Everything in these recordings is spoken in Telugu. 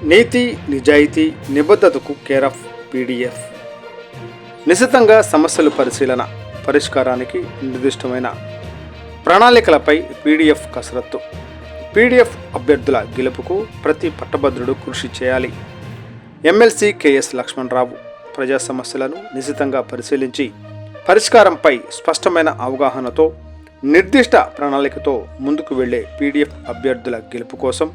నీతి నిజాయితీ నిబద్ధతకు కేర్ ఆఫ్ పీడిఎఫ్. నిశితంగా సమస్యలు పరిశీలన పరిష్కారానికి నిర్దిష్టమైన ప్రణాళికలపై పీడిఎఫ్ కసరత్తు. పీడిఎఫ్ అభ్యర్థుల గెలుపుకు ప్రతి పట్టభద్రుడు కృషి చేయాలి. ఎమ్మెల్సీ కెఎస్ లక్ష్మణరావు ప్రజా సమస్యలను నిశితంగా పరిశీలించి పరిష్కారంపై స్పష్టమైన అవగాహనతో నిర్దిష్ట ప్రణాళికతో ముందుకు వెళ్లే పీడిఎఫ్ అభ్యర్థుల గెలుపు కోసం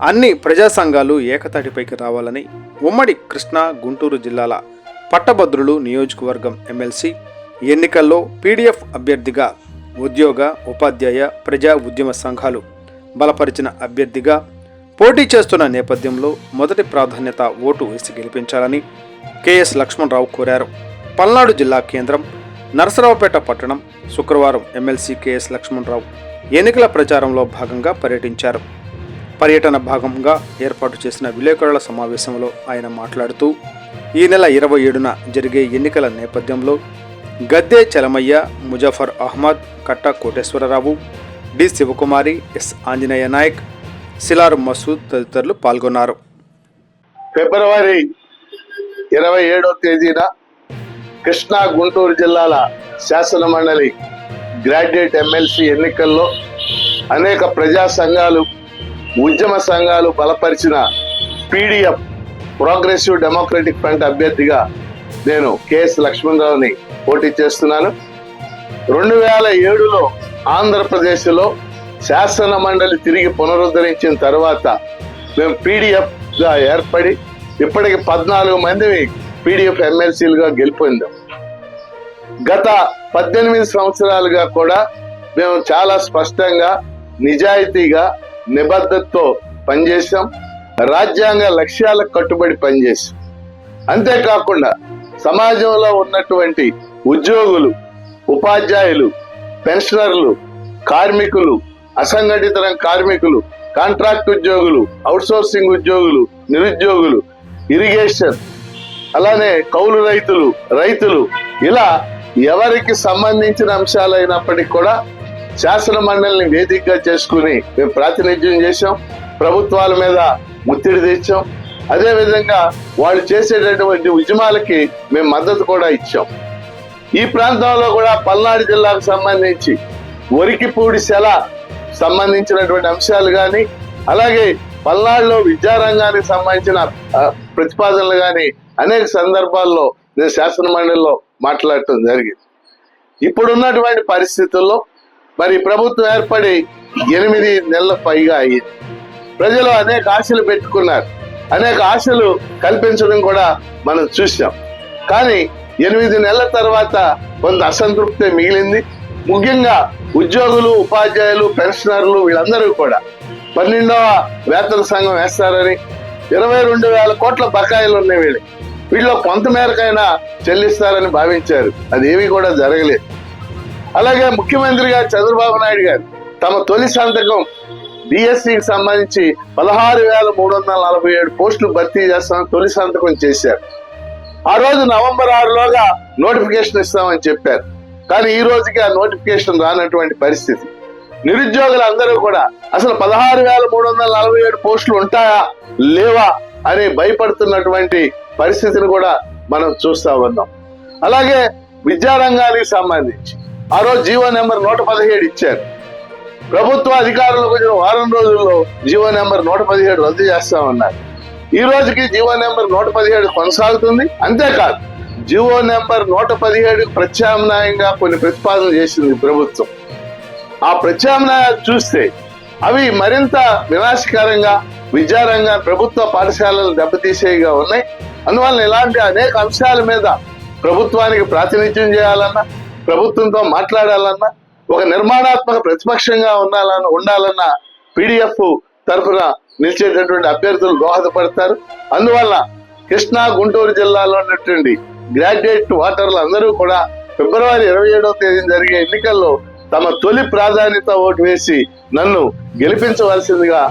అన్ని ప్రజా సంఘాలు ఏకతాటిపైకి రావాలని ఉమ్మడి కృష్ణా గుంటూరు జిల్లాల పట్టభద్రులు నియోజకవర్గం ఎమ్మెల్సీ ఎన్నికల్లో పీడిఎఫ్ అభ్యర్థిగా ఉద్యోగ ఉపాధ్యాయ ప్రజా ఉద్యమ సంఘాలు బలపరిచిన అభ్యర్థిగా పోటీ చేస్తున్న నేపథ్యంలో మొదటి ప్రాధాన్యత ఓటు వేసి గెలిపించాలని కెఎస్ లక్ష్మణరావు కోరారు. పల్నాడు జిల్లా కేంద్రం నరసరావుపేట పట్టణం శుక్రవారం ఎమ్మెల్సీ కెఎస్ లక్ష్మణరావు ఎన్నికల ప్రచారంలో భాగంగా పర్యటించారు. పర్యటన భాగంగా ఏర్పాటు చేసిన విలేకరుల సమావేశంలో ఆయన మాట్లాడుతూ ఈ నెల 27న జరిగే ఎన్నికల నేపథ్యంలో గద్దె చలమయ్య, ముజఫర్ అహ్మద్, కట్ట కోటేశ్వరరావు, డి శివకుమారి, ఎస్ ఆంజనేయ నాయక్, సిలారు మసూద్ తదితరులు పాల్గొన్నారు. ఫిబ్రవరి 27వ తేదీన కృష్ణా గుంటూరు జిల్లాల శాసన మండలి గ్రాడ్యుయేట్ ఎమ్మెల్సీ ఎన్నికల్లో అనేక ప్రజా సంఘాలు ఉద్యమ సంఘాలు బలపరిచిన పీడిఎఫ్ ప్రోగ్రెసివ్ డెమోక్రటిక్ ఫ్రంట్ అభ్యర్థిగా నేను కెఎస్ లక్ష్మణరావుని పోటీ చేస్తున్నాను. 2007లో ఆంధ్రప్రదేశ్లో శాసన మండలి తిరిగి పునరుద్ధరించిన తర్వాత మేము పీడిఎఫ్గా ఏర్పడి ఇప్పటికి 14 మందిని పీడిఎఫ్ ఎమ్మెల్సీలుగా గెలుపొందాం. గత 18 సంవత్సరాలుగా కూడా మేము చాలా స్పష్టంగా నిజాయితీగా నిబద్ధతతో పనిచేసాం. రాజ్యాంగ లక్ష్యాలకు కట్టుబడి పనిచేసాం. అంతేకాకుండా సమాజంలో ఉన్నటువంటి ఉద్యోగులు, ఉపాధ్యాయులు, పెన్షనర్లు, కార్మికులు, అసంఘటిత కార్మికులు, కాంట్రాక్ట్ ఉద్యోగులు, అవుట్సోర్సింగ్ ఉద్యోగులు, నిరుద్యోగులు, ఇరిగేషన్, అలానే కౌలు రైతులు ఇలా ఎవరికి సంబంధించిన అంశాలైనప్పటికీ కూడా శాసన మండలిని వేదికగా చేసుకుని మేము ప్రాతినిధ్యం చేశాం. ప్రభుత్వాల మీద ఒత్తిడి తెచ్చాం. అదేవిధంగా వాళ్ళు చేసేటటువంటి ఉద్యమాలకి మేము మద్దతు కూడా ఇచ్చాం. ఈ ప్రాంతంలో కూడా పల్నాడు జిల్లాకు సంబంధించి ఒరికిపూడి సెల సంబంధించినటువంటి అంశాలు కానీ, అలాగే పల్నాడులో విద్యారంగానికి సంబంధించిన ప్రతిపాదనలు కానీ అనేక సందర్భాల్లో నేను శాసన మండలిలో మాట్లాడటం జరిగింది. ఇప్పుడున్నటువంటి పరిస్థితుల్లో మరి ప్రభుత్వం ఏర్పడి 8 నెలల పైగా అయ్యింది. ప్రజలు అనేక ఆశలు పెట్టుకున్నారు. అనేక ఆశలు కల్పించడం కూడా మనం చూసాం. కానీ 8 నెలల తర్వాత కొంత అసంతృప్తి మిగిలింది. ముఖ్యంగా ఉద్యోగులు, ఉపాధ్యాయులు, పెన్షనర్లు వీళ్ళందరూ కూడా 12వ వేతన సంఘం వేస్తారని 22,000 కోట్ల బకాయిలు ఉన్నాయి. వీళ్ళు కొంత మేరకైనా చెల్లిస్తారని భావించారు. అదేమీ కూడా జరగలేదు. అలాగే ముఖ్యమంత్రిగా చంద్రబాబు నాయుడు గారు తమ తొలి సంతకం డిఎస్సికి సంబంధించి 16,347 పోస్టులు భర్తీ చేస్తామని తొలి సంతకం చేశారు. ఆ రోజు నవంబర్ 6లోగా నోటిఫికేషన్ ఇస్తామని చెప్పారు. కానీ ఈ రోజుకి ఆ నోటిఫికేషన్ రానటువంటి పరిస్థితి. నిరుద్యోగులు అందరూ కూడా అసలు 16,347 పోస్టులు ఉంటాయా లేవా అని భయపడుతున్నటువంటి పరిస్థితిని కూడా మనం చూస్తా ఉన్నాం. అలాగే విద్యారంగానికి సంబంధించి ఆ రోజు జీవో నెంబర్ 117 ఇచ్చారు. ప్రభుత్వ అధికారులకు వచ్చిన వారం రోజుల్లో జీవో నెంబర్ 117 రద్దు చేస్తామన్నారు. ఈ రోజుకి జీవో నెంబర్ 117 కొనసాగుతుంది. అంతేకాదు జీవో నెంబర్ 117 ప్రత్యామ్నాయంగా కొన్ని ప్రతిపాదనలు చేసింది ప్రభుత్వం. ఆ ప్రత్యామ్నాయాలు చూస్తే అవి మరింత వినాశకరంగా విద్యారంగా ప్రభుత్వ పాఠశాలలు దెబ్బతీసేగా ఉన్నాయి. అందువల్ల ఇలాంటి అనేక అంశాల మీద ప్రభుత్వానికి ప్రాతినిధ్యం చేయాలన్నా, ప్రభుత్వంతో మాట్లాడాలన్నా, ఒక నిర్మాణాత్మక ప్రతిపక్షంగా ఉండాలన్న పీడిఎఫ్ తరఫున నిలిచేటటువంటి అభ్యర్థులు దోహదపడతారు. అందువల్ల కృష్ణా గుంటూరు జిల్లాలో ఉన్నటువంటి గ్రాడ్యుయేట్ ఓటర్లు అందరూ కూడా ఫిబ్రవరి 27వ తేదీన జరిగే ఎన్నికల్లో తమ తొలి ప్రాధాన్యత ఓటు వేసి నన్ను గెలిపించవలసిందిగా